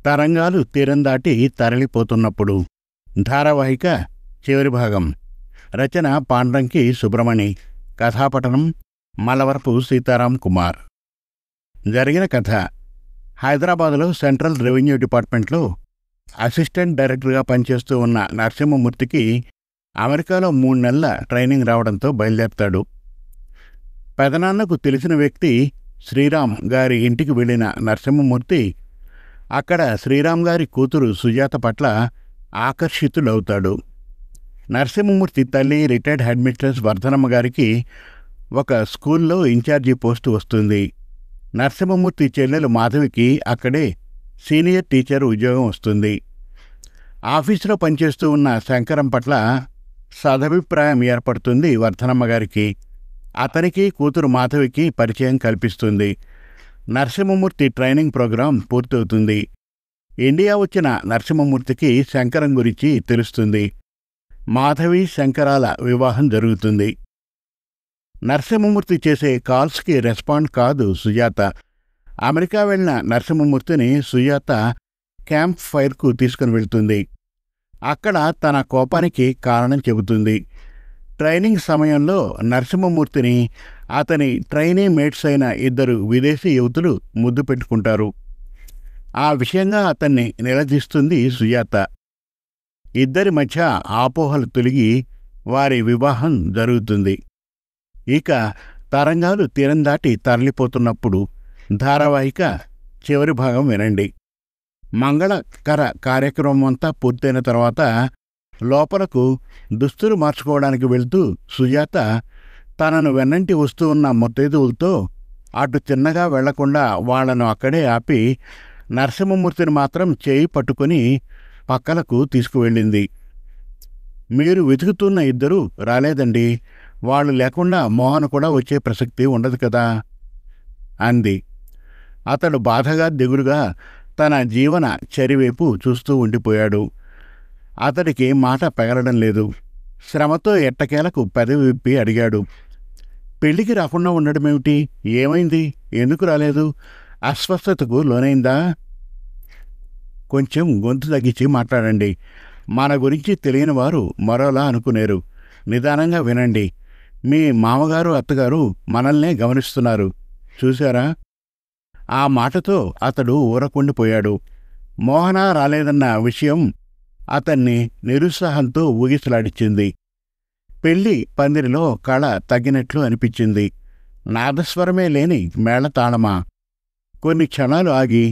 తరంగాలు తీరం దాటి తరలిపోతున్నప్పుడు ధారావాహిక చివరి భాగం. రచన పాండ్రంకి సుబ్రమణి. కథాపఠనం మలవరపు సీతారాం కుమార్. జరిగిన కథ: హైదరాబాదులో సెంట్రల్ రెవెన్యూ డిపార్ట్మెంట్లో అసిస్టెంట్ డైరెక్టర్గా పనిచేస్తూ ఉన్న నరసింహమూర్తికి అమెరికాలో 3 నెలల ట్రైనింగ్ రావడంతో బయలుదేరతాడు. పెదనాన్నకు తెలిసిన వ్యక్తి శ్రీరామ్ గారి ఇంటికి వెళ్ళిన నరసింహమూర్తి అక్కడ శ్రీరామ్ గారి కూతురు సుజాత పట్ల ఆకర్షితుడవుతాడు. నరసింహమూర్తి తల్లి రిటైర్డ్ హెడ్ మిస్ట్రెస్ వర్ధనమ్మ గారికి ఒక స్కూల్లో ఇన్ఛార్జి పోస్టు వస్తుంది. నరసింహమూర్తి చెల్లెలు మాధవికి అక్కడే సీనియర్ టీచర్ ఉద్యోగం వస్తుంది. ఆఫీసులో పనిచేస్తూ ఉన్న శంకరం పట్ల సదభిప్రాయం ఏర్పడుతుంది వర్ధనమ్మ గారికి. అతనికి కూతురు మాధవికి పరిచయం కల్పిస్తుంది. నరసింహమూర్తి ట్రైనింగ్ ప్రోగ్రాం పూర్తవుతుంది. ఇండియా వచ్చిన నరసింహమూర్తికి శంకరం గురించి తెలుస్తుంది. మాధవి శంకరాల వివాహం జరుగుతుంది. నరసింహమూర్తి చేసే కాల్స్కి రెస్పాండ్ కాదు సుజాత. అమెరికా వెళ్ళిన నరసింహమూర్తిని సుజాత క్యాంప్ ఫైర్కు తీసుకుని వెళ్తుంది. అక్కడ తన కోపానికి కారణం చెబుతుంది. ట్రైనింగ్ సమయంలో నరసింహమూర్తిని అతని ట్రైనీ మేట్స్ అయిన 2 విదేశీ యువతులు ముద్దు పెట్టుకుంటారు. ఆ విషయంగా అతన్ని నిలదీస్తుంది సుజాత. ఇద్దరి మధ్య ఆపోహలు తొలగి వారి వివాహం జరుగుతుంది. ఇక తరంగాలు తీరం దాటి తరలిపోతున్నప్పుడు ధారావాహిక చివరి భాగం వినండి. మంగళకర కార్యక్రమం అంతా పూర్తయిన తర్వాత లోపలకు దుస్తులు మార్చుకోవడానికి వెళ్తూ సుజాత తనను వెన్నంటి వస్తూ ఉన్న ముత్తైదువులతో అటు చిన్నగా వెళ్లకుండా వాళ్లను అక్కడే ఆపి నరసింహమూర్తిని మాత్రం చేయి పట్టుకుని పక్కలకు తీసుకువెళ్ళింది. మీరు వెతుకుతున్న 2 రాలేదండి, వాళ్ళు లేకుండా మోహన్ కూడా వచ్చే ప్రసక్తి ఉండదు కదా అంది. అతడు బాధగా దిగులుగా తన జీవన చరివైపు చూస్తూ ఉండిపోయాడు. అతడికి మాట పెగలడం లేదు. శ్రమతో ఎట్టకేలకు పెదవి విప్పి అడిగాడు, పెళ్లికి రాకుండా ఉండడమేమిటి? ఏమైంది? ఎందుకు రాలేదు? అస్వస్థతకు లోనైందా? కొంచెం గొంతు తగ్గించి మాట్లాడండి. మన గురించి తెలియని వారు మరోలా అనుకునేరు. నిదానంగా వినండి. మీ మామగారు అత్తగారు మనల్నే గమనిస్తున్నారు, చూశారా? ఆ మాటతో అతడు ఊరకుండిపోయాడు. మోహన రాలేదన్న విషయం అతన్ని నిరుత్సాహంతో ఊగిసలాడించింది. పెళ్లి పందిరిలో కళ తగ్గినట్లు అనిపించింది. నాదస్వరమే లేని మేళతాళమా? కొన్ని క్షణాలు ఆగి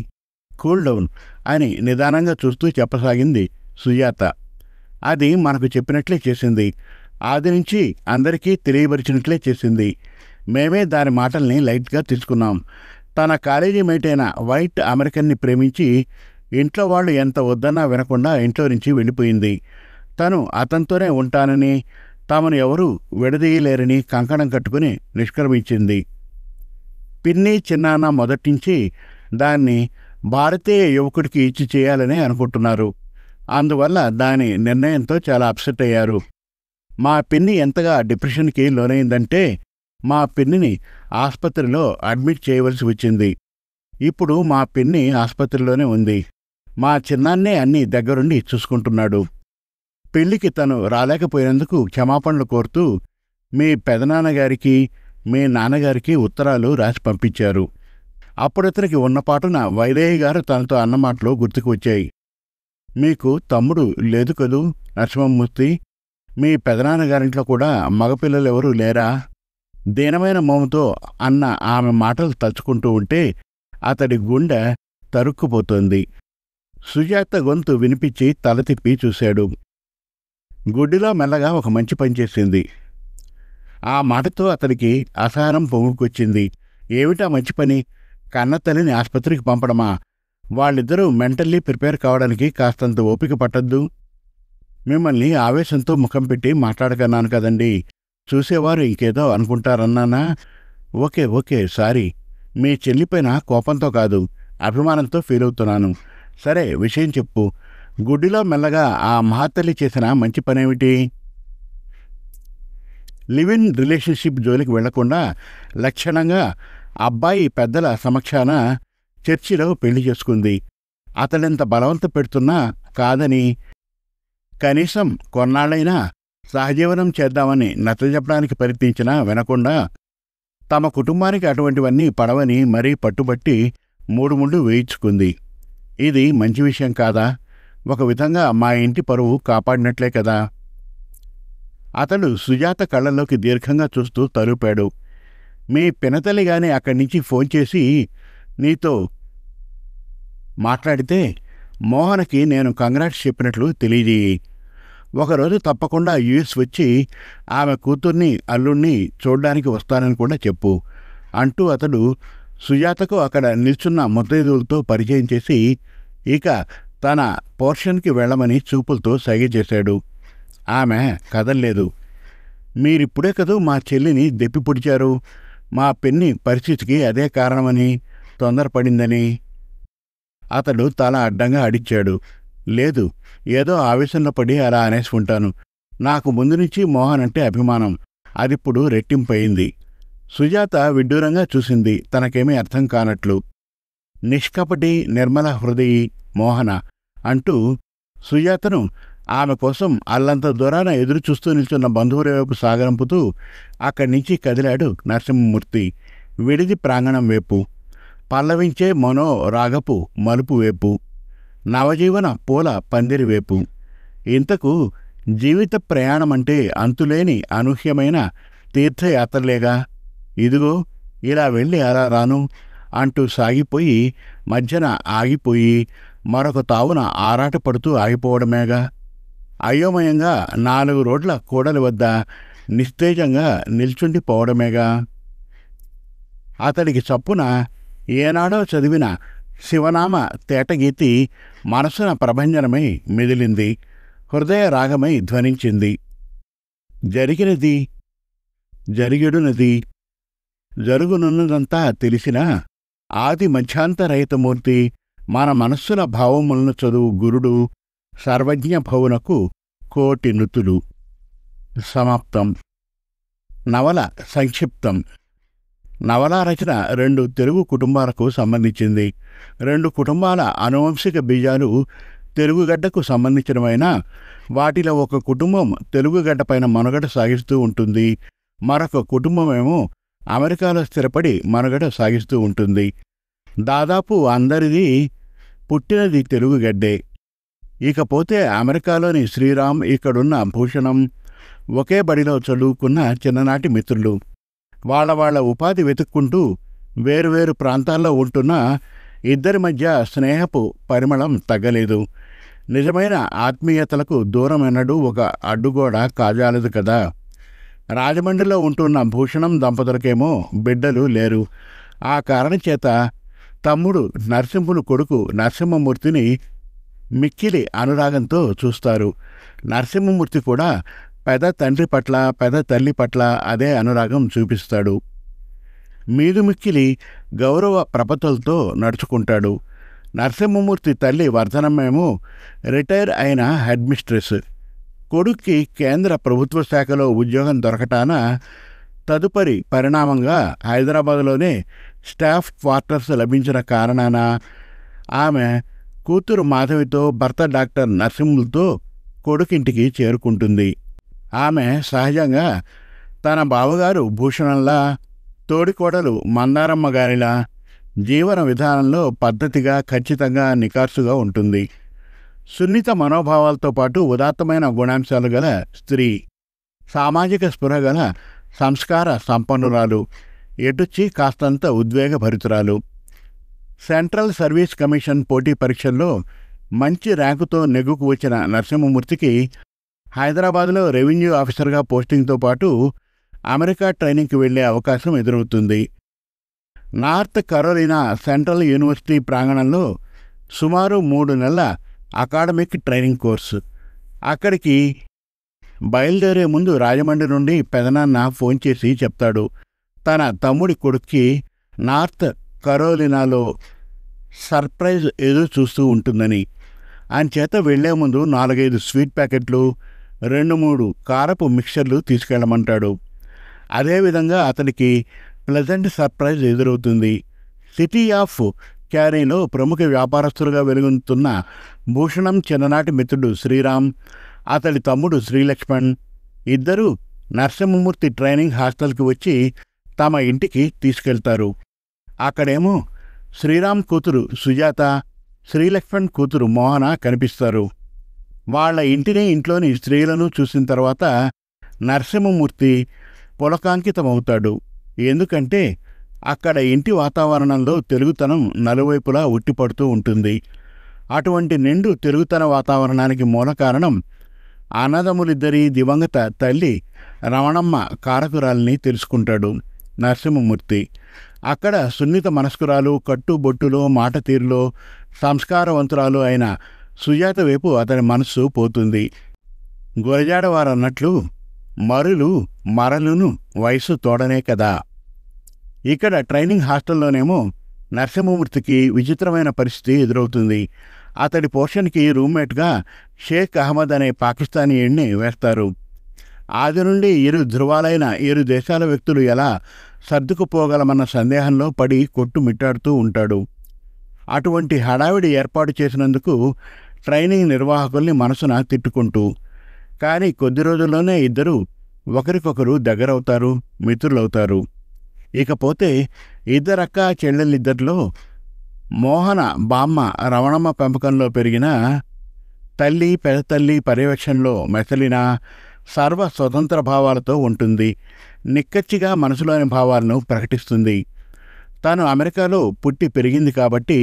కూల్ డౌన్ అని నిదానంగా చూస్తూ చెప్పసాగింది సుజాత. అది మనకు చెప్పినట్లే చేసింది. ఆది నుంచి అందరికీ తెలియపరిచినట్లే చేసింది. మేమే దాని మాటల్ని లైట్గా తీసుకున్నాం. తన కాలేజీ మేట్ అయిన వైట్ అమెరికన్ని ప్రేమించి ఇంట్లో వాళ్ళు ఎంత వద్దన్నా వినకుండా ఇంట్లో నుంచి వెళ్ళిపోయింది. తను అతనితోనే ఉంటానని, తమను ఎవరూ విడదీయలేరని కంకణం కట్టుకుని నిష్క్రమించింది. పిన్ని చిన్నాన్న మొదటించి దాన్ని భారతీయ యువకుడికి ఇచ్చి చేయాలని అనుకుంటున్నారు. అందువల్ల దాని నిర్ణయంతో చాలా అప్సెట్ అయ్యారు. మా పిన్ని ఎంతగా డిప్రెషన్కి లోనైందంటే మా పిన్నిని ఆసుపత్రిలో అడ్మిట్ చేయవలసి వచ్చింది. ఇప్పుడు మా పిన్ని ఆసుపత్రిలోనే ఉంది. మా చిన్నాన్నే అన్నీ దగ్గరుండి చూసుకుంటున్నాడు. పెళ్లికి తను రాలేకపోయినందుకు క్షమాపణలు కోరుతూ మీ పెదనాన్నగారికి మీ నాన్నగారికి ఉత్తరాలు రాసి పంపించారు. అప్పుడతనికి ఉన్నపాటున వైదేహి గారు తనతో అన్న మాటలు గుర్తుకు వచ్చాయి. మీకు తమ్ముడు లేదు కదూ నరసింహమూర్తి? మీ పెదనాన్నగారింట్లో కూడా మగపిల్లలెవరూ లేరా? దీనమైన మోముతో అన్న ఆమె మాటలు తలుచుకుంటూ ఉంటే అతడి గుండె తరుక్కుపోతోంది. సుజాత గొంతు వినిపించి తల తిప్పి చూశాడు. గుడ్డిలో మెల్లగా ఒక మంచి పని చేసింది. ఆ మాటతో అతడికి అసహనం పొంగుకొచ్చింది. ఏమిటా మంచి పని? కన్నతల్లిని ఆసుపత్రికి పంపడమా? వాళ్ళిద్దరూ మెంటల్లీ ప్రిపేర్ కావడానికి కాస్తంత ఓపిక పట్టద్దు? మిమ్మల్ని ఆవేశంతో ముఖం పెట్టి మాట్లాడకన్నాను కదండి. చూసేవారు ఇంకేదో అనుకుంటారన్నానా? Okay sorry. మీ చెల్లిపైన కోపంతో కాదు, అభిమానంతో ఫీల్ అవుతున్నాను. సరే, విషయం చెప్పు. గుడ్డిలో మెల్లగా ఆ మహాతల్లి చేసిన మంచి పనేమిటి? లివ్ ఇన్ రిలేషన్షిప్ జోలికి వెళ్లకుండా లక్షణంగా అబ్బాయి పెద్దల సమక్షాన చర్చిలో పెళ్లి చేసుకుంది. అతడెంత బలవంత పెడుతున్నా కాదని, కనీసం కొన్నాళ్ళైనా సహజీవనం చేద్దామని నచ్చజెప్పడానికి ప్రయత్నించినా వినకుండా, తమ కుటుంబానికి అటువంటివన్నీ పడవని మరీ పట్టుబట్టి 3 ముళ్ళు వేయించుకుంది. ఇది మంచి విషయం కాదా? ఒక విధంగా మా ఇంటి పరువు కాపాడినట్లే కదా. అతడు సుజాత కళ్ళల్లోకి దీర్ఘంగా చూస్తూ తలుపాడు. మీ పినతల్లి గాని అక్కడి నుంచి ఫోన్ చేసి నీతో మాట్లాడితే మోహన్కి నేను కంగ్రాట్స్ చెప్పినట్లు తెలియజేయి. ఒకరోజు తప్పకుండా యుఎస్ వచ్చి ఆమె కూతుర్ని అల్లుణ్ణి చూడ్డానికి వస్తానని కూడా చెప్పు అంటూ అతడు సుజాతకు అక్కడ నిల్చున్న ముత్తైదువులతో పరిచయం చేసి ఇక తన పోర్షన్కి వెళ్ళమని చూపులతో సైగ చేశాడు. ఆమె కదల్లేదు. మీరిప్పుడే కదూ మా చెల్లిని దెప్పి పొడిచారు. మా పెన్ని పరిస్థితికి అదే కారణమని, తొందరపడిందని. అతడు తల అడ్డంగా అడిచాడు. లేదు, ఏదో ఆవేశంలో పడి అలా అనేసుకుంటాను. నాకు ముందు నుంచి మోహన్ అంటే అభిమానం. అదిప్పుడు రెట్టింపయింది. సుజాత విడ్డూరంగా చూసింది, తనకేమీ అర్థం కానట్లు. నిష్కపటి నిర్మల హృదయి మోహన అంటూ సుజాతను ఆమె కోసం అల్లంత దూరాన ఎదురు చూస్తూ నిల్చున్న బంధువుల వైపు సాగరంపుతూ అక్కడి నుంచి కదిలాడు నరసింహమూర్తి. విడిది ప్రాంగణం వైపు, పల్లవించే మనో రాగపు మలుపు వైపు, నవజీవన పూల పందిరి వైపు. ఇంతకు జీవిత ప్రయాణమంటే అంతులేని అనూహ్యమైన తీర్థయాత్రలేగా. ఇదిగో ఇలా వెళ్ళి అలా రాను అంటూ సాగిపోయి మధ్యన ఆగిపోయి మరొక తావున ఆరాటపడుతూ ఆగిపోవడమేగా. అయోమయంగా 4 రోడ్ల కూడలి వద్ద నిస్తేజంగా నిల్చుండిపోవడమేగా. అతడికి చప్పున ఏనాడో చదివిన శివనామ తేటగీతి మనసున ప్రభంజనమై మెదిలింది, హృదయ రాగమై ధ్వనించింది. జరిగినది, జరిగెడునది, జరుగునున్నదంతా తెలిసిన ఆది మధ్యాంతరహితమూర్తి మన మనస్సుల భావములను చదువు గురుడు సర్వజ్ఞ భవునకు కోటి నుతులు. సమాప్తం. నవల సంక్షిప్తం. నవలా రచన 2 తెలుగు కుటుంబాలకు సంబంధించింది. 2 కుటుంబాల అనువంశిక బీజాలు తెలుగుగడ్డకు సంబంధించినవైనా వాటిలో ఒక కుటుంబం తెలుగుగడ్డపైన మనుగడ సాగిస్తూ ఉంటుంది. మరొక కుటుంబమేమో అమెరికాలో స్థిరపడి మనుగడ సాగిస్తూ ఉంటుంది. దాదాపు అందరిది పుట్టినది తెలుగుగడ్డే. ఇకపోతే అమెరికాలోని శ్రీరామ్, ఇక్కడున్న భూషణం ఒకే బడిలో చదువుకున్న చిన్ననాటి మిత్రులు. వాళ్ళ ఉపాధి వెతుక్కుంటూ వేరువేరు ప్రాంతాల్లో ఉంటున్న ఇద్దరి మధ్య స్నేహపు పరిమళం తగ్గలేదు. నిజమైన ఆత్మీయతలకు దూరమెన్నడూ ఒక అడ్డుగోడ కాజాలదు కదా. రాజమండ్రిలో ఉంటున్న భూషణం దంపతులకేమో బిడ్డలు లేరు. ఆ కారణం చేత తమ్ముడు నరసింహులు కొడుకు నరసింహమూర్తిని మిక్కిలి అనురాగంతో చూస్తారు. నరసింహమూర్తి కూడా పెద్ద తండ్రి పట్ల, పెద్ద తల్లి పట్ల అదే అనురాగం చూపిస్తాడు. మీదు మిక్కిలి గౌరవ ప్రపతులతో నడుచుకుంటాడు. నరసింహమూర్తి తల్లి వర్ధనమ్మేమో రిటైర్ అయిన హెడ్ మిస్ట్రెస్. కొడుక్కి కేంద్ర ప్రభుత్వ శాఖలో ఉద్యోగం దొరకటాన తదుపరి పరిణామంగా హైదరాబాద్లోనే స్టాఫ్ క్వార్టర్స్ లభించిన కారణాన ఆమె కూతురు మాధవితో భర్త డాక్టర్ నరసింహులతో కొడుకింటికి చేరుకుంటుంది. ఆమె సహజంగా తన బావగారు భూషణంలా, తోడికోడలు మందారమ్మ గారిలా జీవన విధానంలో పద్ధతిగా, ఖచ్చితంగా, నికార్సుగా ఉంటుంది. సున్నిత మనోభావాలతో పాటు ఉదాత్తమైన గుణాంశాలు గల స్త్రీ, సామాజిక స్పృహ గల సంస్కార సంపన్నురాలు, ఎటుచ్చి కాస్తంత ఉద్వేగభరితురాలు. సెంట్రల్ సర్వీస్ కమిషన్ పోటీ పరీక్షల్లో మంచి ర్యాంకుతో నెగ్గుకు వచ్చిన నరసింహమూర్తికి హైదరాబాద్లో రెవెన్యూ ఆఫీసర్గా పోస్టింగ్తో పాటు అమెరికా ట్రైనింగ్కి వెళ్లే అవకాశం ఎదురవుతుంది. నార్త్ కరోలినా సెంట్రల్ యూనివర్సిటీ ప్రాంగణంలో సుమారు 3 నెలల అకాడమిక్ ట్రైనింగ్ కోర్సు. అక్కడికి బయలుదేరే ముందు రాజమండ్రి నుండి పెదనాన్న ఫోన్ చేసి చెప్తాడు, తన తమ్ముడి కొడుక్కి నార్త్ కరోలినాలో సర్ప్రైజ్ ఎదురు చూస్తూ ఉంటుందని. అంచేత వెళ్లే ముందు 4-5 స్వీట్ ప్యాకెట్లు, 2-3 కారపు మిక్చర్లు తీసుకెళ్లమంటాడు. అదేవిధంగా అతనికి ప్లెజెంట్ సర్ప్రైజ్ ఎదురవుతుంది. సిటీ ఆఫ్ క్యారీలో ప్రముఖ వ్యాపారస్తులుగా వెలుగొందుతున్న భూషణం చిన్ననాటి మిత్రుడు శ్రీరామ్, అతడి తమ్ముడు శ్రీలక్ష్మణ్ ఇద్దరూ నరసింహమూర్తి ట్రైనింగ్ హాస్టల్కి వచ్చి తమ ఇంటికి తీసుకెళ్తారు. అక్కడేమో శ్రీరామ్ కూతురు సుజాత, శ్రీలక్ష్మణ్ కూతురు మోహన కనిపిస్తారు. వాళ్ల ఇంట్లోని స్త్రీలను చూసిన తర్వాత నరసింహమూర్తి పులకాంకితమవుతాడు. ఎందుకంటే అక్కడ ఇంటి వాతావరణంలో తెలుగుతనం నలువైపులా ఉట్టిపడుతూ ఉంటుంది. అటువంటి నిండు తెలుగుతన వాతావరణానికి మూల కారణం అన్నదమ్ములిద్దరి దివంగత తల్లి రమణమ్మ కారకురాల్ని తెలుసుకుంటాడు నరసింహమూర్తి. అక్కడ సున్నిత మనస్కురాలు, కట్టుబొట్టులో, మాట తీరులో సంస్కారవంతురాలు అయిన సుజాత వైపు అతని మనస్సు పోతుంది. గురజాడవారన్నట్లు మరలును వయసు తోడనే కదా. ఇక్కడ ట్రైనింగ్ హాస్టల్లోనేమో నరసింహమూర్తికి విచిత్రమైన పరిస్థితి ఎదురవుతుంది. అతడి పోర్షన్కి రూమ్మేట్గా షేక్ అహ్మద్ అనే పాకిస్తానీయుడిని వేస్తారు. ఆది నుండి ఇరు ధృవాలైన ఇరు దేశాల వ్యక్తులు ఎలా సర్దుకుపోగలమన్న సందేహంలో పడి కొట్టుమిట్టాడుతూ ఉంటాడు. అటువంటి హడావిడి ఏర్పాటు చేసినందుకు ట్రైనింగ్ నిర్వాహకుల్ని మనసున తిట్టుకుంటూ, కానీ కొద్ది రోజుల్లోనే ఇద్దరు ఒకరికొకరు దగ్గరవుతారు, మిత్రులవుతారు. ఇకపోతే ఇద్దరక్క చెల్లెళ్ళిద్దరిలో మోహన బామ్మ రమణమ్మ పెంపకంలో పెరిగిన, తల్లి పెదతల్లి పర్యవేక్షణలో మెసలిన, సర్వ స్వతంత్ర భావాలతో ఉంటుంది. నిక్కచ్చిగా మనసులోని భావాలను ప్రకటిస్తుంది. తాను అమెరికాలో పుట్టి పెరిగింది కాబట్టి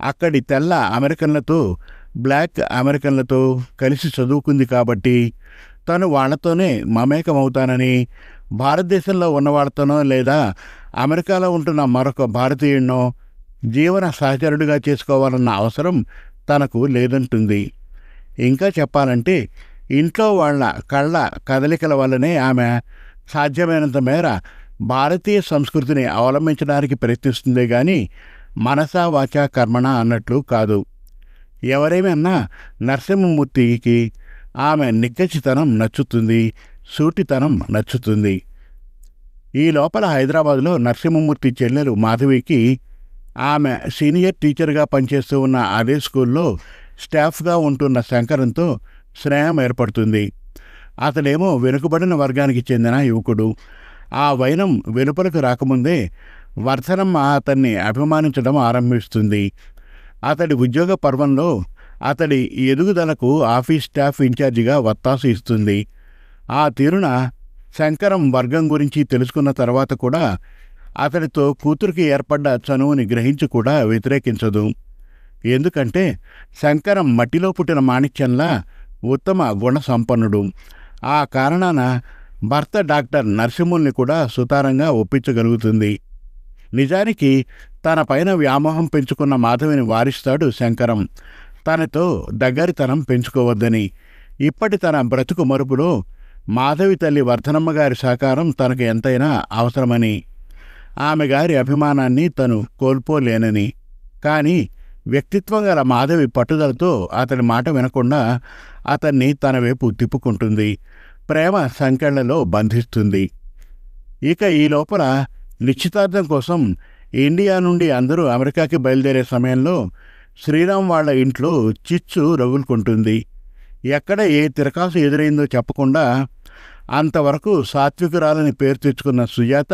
అక్కడి తెల్ల అమెరికన్లతో, బ్లాక్ అమెరికన్లతో కలిసి చదువుకుంది కాబట్టి తను వాళ్లతోనే మమేకమవుతానని, భారతదేశంలో ఉన్నవాళ్లతోనో లేదా అమెరికాలో ఉంటున్న మరొక భారతీయుడినో జీవన సహచరుడిగా చేసుకోవాలన్న అవసరం తనకు లేదంటుంది. ఇంకా చెప్పాలంటే ఇంట్లో వాళ్ల కళ్ళ కదలికల వల్లనే ఆమె సాధ్యమైనంత మేర భారతీయ సంస్కృతిని అవలంబించడానికి ప్రయత్నిస్తుందే గాని మనసా వాచా కర్మణ అన్నట్లు కాదు. ఎవరేమన్నా నరసింహమూర్తికి ఆమె నిక్కచ్చితనం నచ్చుతుంది, సూటితనం నచ్చుతుంది. ఈ లోపల హైదరాబాదులో నరసింహమూర్తి చెల్లెలు మాధవికి ఆమె సీనియర్ టీచర్గా పనిచేస్తూ ఉన్న అదే స్కూల్లో స్టాఫ్గా ఉంటున్న శంకరంతో స్నేహం ఏర్పడుతుంది. అతడేమో వెనుకబడిన వర్గానికి చెందిన యువకుడు. ఆ వైనం వెలుపలకు రాకముందే వర్ధనమ్మ అతన్ని అభిమానించడం ఆరంభిస్తుంది. అతడి ఉద్యోగ పర్వంలో అతడి ఎదుగుదలకు ఆఫీస్ స్టాఫ్ ఇన్ఛార్జిగా వత్తాసు ఇస్తుంది. ఆ తీరున శంకరం వర్గం గురించి తెలుసుకున్న తర్వాత కూడా అతడితో కూతురికి ఏర్పడ్డ చనువుని గ్రహించి కూడా వ్యతిరేకించదు. ఎందుకంటే శంకరం మట్టిలో పుట్టిన మాణిక్యంలా ఉత్తమ గుణ సంపన్నుడు. ఆ కారణాన భర్త డాక్టర్ నరసింహుల్ని కూడా సుతారంగా ఒప్పించగలుగుతుంది. నిజానికి తన పైన వ్యామోహం పెంచుకున్న మాధవిని వారిస్తాడు శంకరం, తనతో దగ్గరితనం పెంచుకోవద్దని. ఇప్పటి తన బ్రతుకు మరుపులో మాధవి తల్లి వర్ధనమ్మ గారి సహకారం తనకు ఎంతైనా అవసరమని, ఆమె గారి అభిమానాన్ని తను కోల్పోలేనని. కానీ వ్యక్తిత్వం గల మాధవి పట్టుదలతో అతని మాట వినకుండా అతన్ని తన వైపు తిప్పుకుంటుంది, ప్రేమ సంకెళ్లలో బంధిస్తుంది. ఇక ఈ లోపల నిశ్చితార్థం కోసం ఇండియా నుండి అందరూ అమెరికాకి బయలుదేరే సమయంలో శ్రీరామ్ వాళ్ల ఇంట్లో చిచ్చు రగులుకుంటుంది. ఎక్కడ ఏ తిరకాసు ఎదురైందో చెప్పకుండా అంతవరకు సాత్వికురాలని పేరు తెచ్చుకున్న సుజాత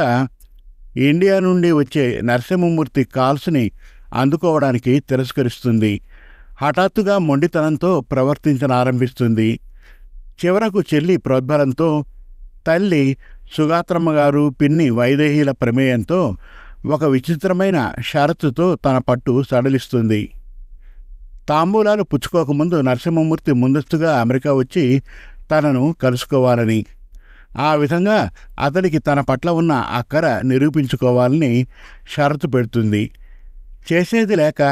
ఇండియా నుండి వచ్చే నరసింహమూర్తి కాల్స్ని అందుకోవడానికి తిరస్కరిస్తుంది. హఠాత్తుగా మొండితనంతో ప్రవర్తించనారంభిస్తుంది. చివరకు చెల్లి ప్రోద్బలంతో, తల్లి సుగాత్రమ్మగారు, పిన్ని వైదేహీల ప్రమేయంతో ఒక విచిత్రమైన షరతుతో తన పట్టు సడలిస్తుంది. తాంబూలాలు పుచ్చుకోకముందు నరసింహమూర్తి ముందస్తుగా అమెరికా వచ్చి తనను కలుసుకోవాలని, ఆ విధంగా అతడికి తన పట్ల ఉన్న అక్కర నిరూపించుకోవాలని షరతు పెడుతుంది. చేసేది లేక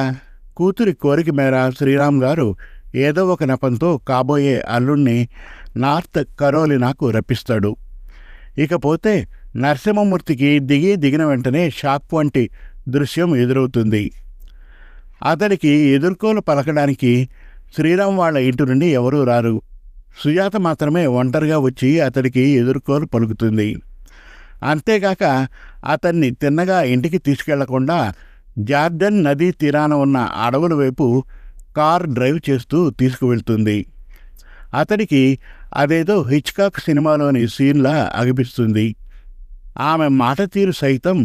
కూతురి కోరిక మేర శ్రీరామ్ గారు ఏదో ఒక నెపంతో కాబోయే అల్లుణ్ణి నార్త్ కరోలినాకు రప్పిస్తాడు. ఇకపోతే నరసింహమూర్తికి దిగిన వెంటనే షాక్ వంటి దృశ్యం ఎదురవుతుంది. అతడికి ఎదుర్కోలు పలకడానికి శ్రీరామ్ వాళ్ల ఇంటి నుండి ఎవరూ రారు. సుజాత మాత్రమే ఒంటరిగా వచ్చి అతడికి ఎదుర్కోలు పలుకుతుంది. అంతేగాక అతన్ని తిన్నగా ఇంటికి తీసుకెళ్లకుండా జార్డన్ నదీ తీరాన ఉన్న అడవుల వైపు కార్ డ్రైవ్ చేస్తూ తీసుకువెళ్తుంది. అతడికి అదేదో హిచ్కాక్ సినిమాలోని సీన్లా అనిపిస్తుంది. ఆమె మాట తీరు సైతం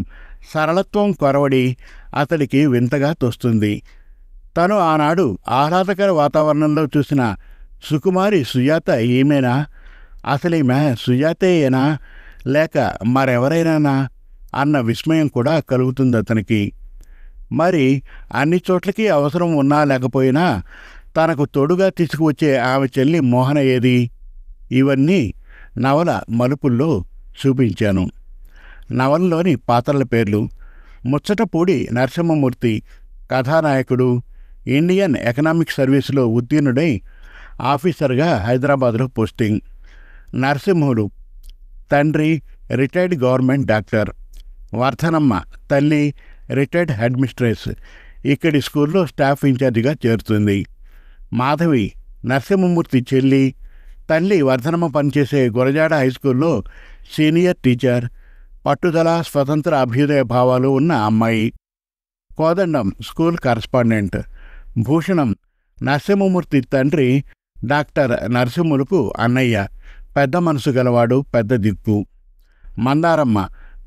సరళత్వం కొరవడి అతడికి వింతగా తోస్తుంది. తను ఆనాడు ఆహ్లాదకర వాతావరణంలో చూసిన సుకుమారి సుజాత ఈమెనా? అసలీమె సుజాతేయేనా లేక మరెవరైనానా అన్న విస్మయం కూడా కలుగుతుంది అతనికి. మరి అన్ని చోట్లకి అవసరం ఉన్నా లేకపోయినా తనకు తోడుగా తీసుకువచ్చే ఆమె చెల్లి మోహన ఏది? ఇవన్నీ నవల మలుపుల్లో చూపించాను. నవలలోని పాత్రల పేర్లు: ముచ్చటపూడి నరసింహమూర్తి కథానాయకుడు, ఇండియన్ ఎకనామిక్ సర్వీసులో ఉత్తీర్ణుడై ఆఫీసర్గా హైదరాబాద్లో పోస్టింగ్. నరసింహుడు తండ్రి రిటైర్డ్ గవర్నమెంట్ డాక్టర్, వర్ధనమ్మ తల్లి రిటైర్డ్ హెడ్ మిస్ట్రెస్, ఇక్కడి స్కూల్లో స్టాఫ్ ఇన్ఛార్జిగా చేరుతుంది. మాధవి నరసింహమూర్తి చెల్లి, తల్లి వర్ధనమ్మ పనిచేసే గురజాడ హైస్కూల్లో సీనియర్ టీచర్, పట్టుదల స్వతంత్ర అభ్యుదయ భావాలు ఉన్న అమ్మాయి. కోదండం స్కూల్ కరస్పాండెంట్. భూషణం నరసింహమూర్తి తండ్రి డాక్టర్ నరసింహులకు అన్నయ్య, పెద్ద మనసు గలవాడు, పెద్ద దిక్కు. మందారమ్మ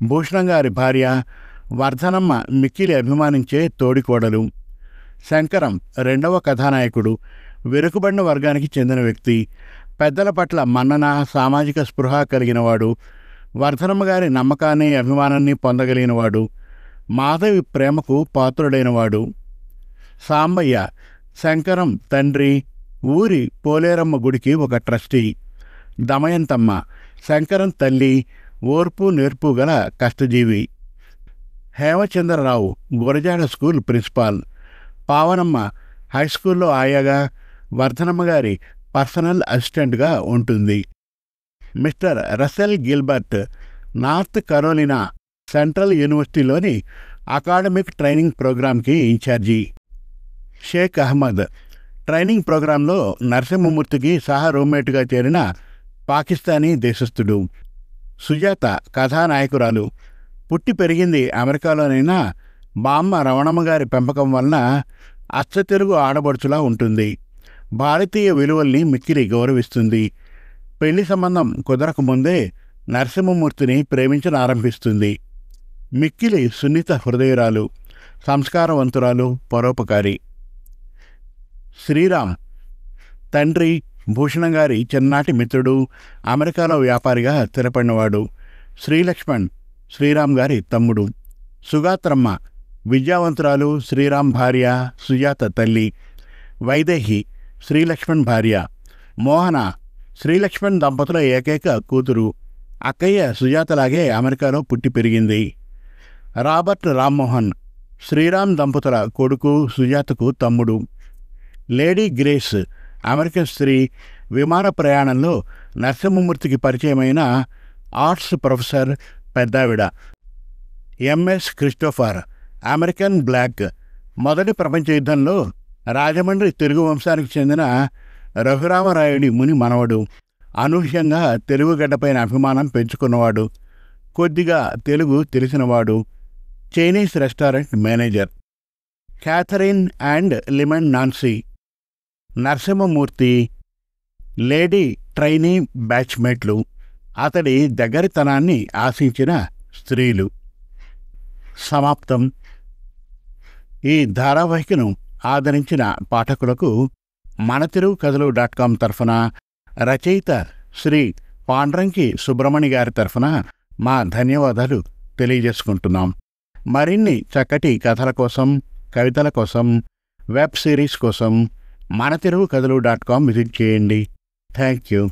భూషణం గారి భార్య, వర్ధనమ్మ మిక్కిలి అభిమానించే తోడికోడలు. శంకరం రెండవ కథానాయకుడు, వెనుకబడిన వర్గానికి చెందిన వ్యక్తి, పెద్దల పట్ల మన్నన సామాజిక స్పృహ కలిగినవాడు, వర్ధనమ్మ గారి నమ్మకాన్ని అభిమానాన్ని పొందగలిగినవాడు, మాధవి ప్రేమకు పాత్రుడైనవాడు. సాంబయ్య శంకరం తండ్రి, ఊరి పోలేరమ్మ గుడికి ఒక ట్రస్టీ. దమయంతమ్మ శంకరం తల్లి, ఓర్పు నేర్పు గల కష్టజీవి. Hemachandrarao Gurajada school principal. పావనమ్మ హైస్కూల్లో ఆయాగా, వర్ధనమ్మ గారి పర్సనల్ అసిస్టెంట్గా ఉంటుంది. Mister Russell Gilbert North Carolina Central యూనివర్సిటీలోని అకాడమిక్ ట్రైనింగ్ ప్రోగ్రాంకి ఇన్ఛార్జి. షేక్ అహ్మద్ ట్రైనింగ్ ప్రోగ్రాంలో నరసింహమూర్తికి సహా రూమ్మేట్గా చేరిన పాకిస్తానీ దేశస్థుడు. సుజాత కథానాయకురాలు. పుట్టి పెరిగింది అమెరికాలోనైనా బామ్మ రమణమ్మ గారి పెంపకం వలన అచ్చతెలుగు ఆడబడుచులా ఉంటుంది. భారతీయ విలువల్ని మిక్కిలి గౌరవిస్తుంది. పెళ్లి సంబంధం కుదరకముందే నరసింహమూర్తిని ప్రేమించనారంభిస్తుంది. మిక్కిలి సున్నిత హృదయురాలు, సంస్కారవంతురాలు, పరోపకారి. శ్రీరామ్ తండ్రి భూషణం గారి చిన్ననాటి మిత్రుడు, అమెరికాలో వ్యాపారిగా స్థిరపడినవాడు. శ్రీలక్ష్మణ్ శ్రీరామ్ గారి తమ్ముడు. సుగాత్రమ్మ విద్యావంతురాలు, శ్రీరామ్ భార్య, సుజాత తల్లి. వైదేహి శ్రీలక్ష్మణ్ భార్య. మోహన శ్రీలక్ష్మణ్ దంపతుల ఏకైక కూతురు. అక్కయ్య సుజాతలాగే అమెరికాలో పుట్టి పెరిగింది. రాబర్ట్ రామ్మోహన్ శ్రీరామ్ దంపతుల కొడుకు, సుజాతకు తమ్ముడు. లేడీ గ్రేస్ అమెరికన్ స్త్రీ, విమాన ప్రయాణంలో నరసింహమూర్తికి పరిచయమైన ఆర్ట్స్ ప్రొఫెసర్, పెద్దావిడ. ఎంఎస్ క్రిస్టోఫర్ అమెరికన్ బ్లాక్, మొదటి ప్రపంచ యుద్ధంలో రాజమండ్రి తెలుగు వంశానికి చెందిన రఘురామరాయుడి ముని మనవడు. అనూహ్యంగా తెలుగుగడ్డపైన అభిమానం పెంచుకున్నవాడు. కొద్దిగా తెలుగు తెలిసినవాడు. Chinese restaurant manager. Catherine and Lyman Nancy Narasimhamurthy lady trainee బ్యాచ్మేట్లు, అతడి దగ్గరితనాన్ని ఆశించిన స్త్రీలు. సమాప్తం. ఈ ధారావాహికను ఆదరించిన పాఠకులకు మన తెలుగు కథలు .com తరఫున, రచయిత శ్రీ పాండ్రంకి సుబ్రమణి గారి తరఫున మా ధన్యవాదాలు తెలియజేసుకుంటున్నాం. మరిన్ని చక్కటి కథల కోసం, కవితల కోసం, వెబ్ సిరీస్ కోసం మన తెలుగు కథలు .com విజిట్ చేయండి. Thank you.